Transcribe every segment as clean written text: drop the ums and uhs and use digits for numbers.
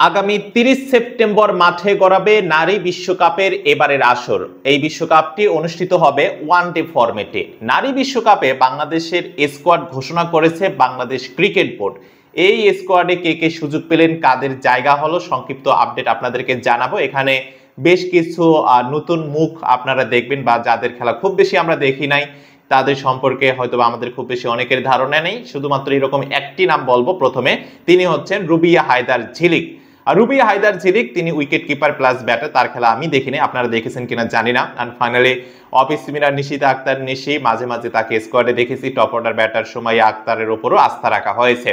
আগামী 30 সেপ্টেম্বর মাঠে গড়াবে নারী বিশ্বকাপের এবারের আসর। এই বিশ্বকাপটি অনুষ্ঠিত হবে ওয়ানডে ফরম্যাটে। নারী বিশ্বকাপে বাংলাদেশের স্কোয়াড ঘোষণা করেছে বাংলাদেশ ক্রিকেট বোর্ড। এই স্কোয়াডে কে কে সুযোগ পেলেন, কাদের জায়গা হলো, সংক্ষিপ্ত আপডেট আপনাদেরকে জানাবো। এখানে বেশ কিছু নতুন মুখ আপনারা দেখবেন, বা যাদের খেলা খুব বেশি আমরা দেখি নাই তাদের সম্পর্কে হয়তো আমাদের খুব বেশি অনেকের ধারণা নেই। শুধুমাত্র এরকম একটি নাম বলবো প্রথমে, তিনি হচ্ছেন রুবিয়া হায়দার ঝিলিক। আর রুবিয়া হায়দার ঝিলিক তিনি উইকেট কিপার প্লাস ব্যাটার। তার খেলা আমি দেখিনি, আপনারা দেখেছেন কিনা জানি না। And finally off spinner Nishita Akter Nishi, মাঝে মাঝে তাকে স্কোয়াডে দেখেছি। টপ অর্ডার ব্যাটার সুমাইয়া আক্তারের উপরও আস্থা রাখা হয়েছে।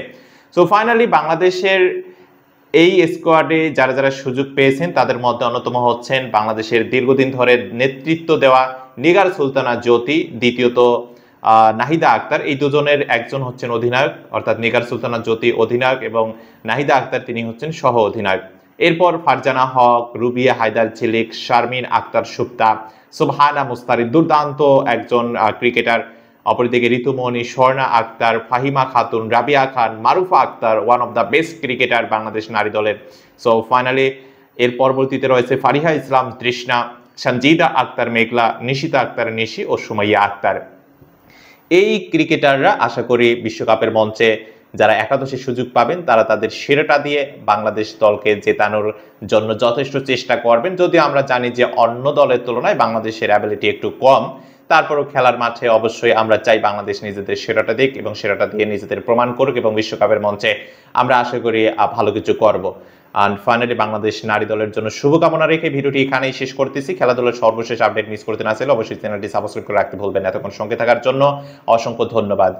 সো ফাইনালি বাংলাদেশের এই স্কোয়াডে যারা যারা সুযোগ পেয়েছেন তাদের মধ্যে অন্যতম হচ্ছেন বাংলাদেশের দীর্ঘদিন ধরে নেতৃত্ব দেওয়া নিগার সুলতানা জ্যোতি, দ্বিতীয়ত নাহিদা আক্তার। এই দুজনের একজন হচ্ছেন অধিনায়ক, অর্থাৎ নিগার সুলতানা জ্যোতি অধিনায়ক এবং নাহিদা আক্তার তিনি হচ্ছেন সহ অধিনায়ক। এরপর ফারজানা হক, রুবিয়া হায়দার ঝিলিক, শারমিন আক্তার সুপ্তা, সুবহানা মুস্তারিদ দুর্দান্ত একজন ক্রিকেটার। অপরদিকে Ritumoni, Shorna Akter, Fahima Khatun, Rabeya Khan, Marufa Akter, one of the best cricketer Bangladesh নারী দলের। সো ফাইনালি এর পরবর্তীতে রয়েছে ফারিহা ইসলাম তৃষ্ণা, সঞ্জিদা আক্তার মেঘলা, নিশিতা আক্তার নিশি ও সুমাইয়া আক্তার। এই ক্রিকেটাররা আশা করি বিশ্বকাপের মঞ্চে যারা একাদশে সুযোগ পাবেন তারা তাদের সেরাটা দিয়ে বাংলাদেশ দলকে জেতানোর জন্য যথেষ্ট চেষ্টা করবেন। যদিও আমরা জানি যে অন্য দলের তুলনায় বাংলাদেশের অ্যাবিলিটি একটু কম, তারপরও খেলার মাঠে অবশ্যই আমরা চাই বাংলাদেশ নিজেদের সেরাটা দিক এবং সেরাটা দিয়ে নিজেদের প্রমাণ করুক, এবং বিশ্বকাপের মঞ্চে আমরা আশা করি ভালো কিছু করব। আর ফাইনালি বাংলাদেশ নারী দলের জন্য শুভকামনা রেখে ভিডিওটি এখানেই শেষ করতেছি। খেলাধুলার সর্বশেষ আপডেট মিস করতে না চাইলে অবশ্যই চ্যানেলটি সাবস্ক্রাইব করে রাখতে ভুলবেন। এতক্ষণ সঙ্গে থাকার জন্য অসংখ্য ধন্যবাদ।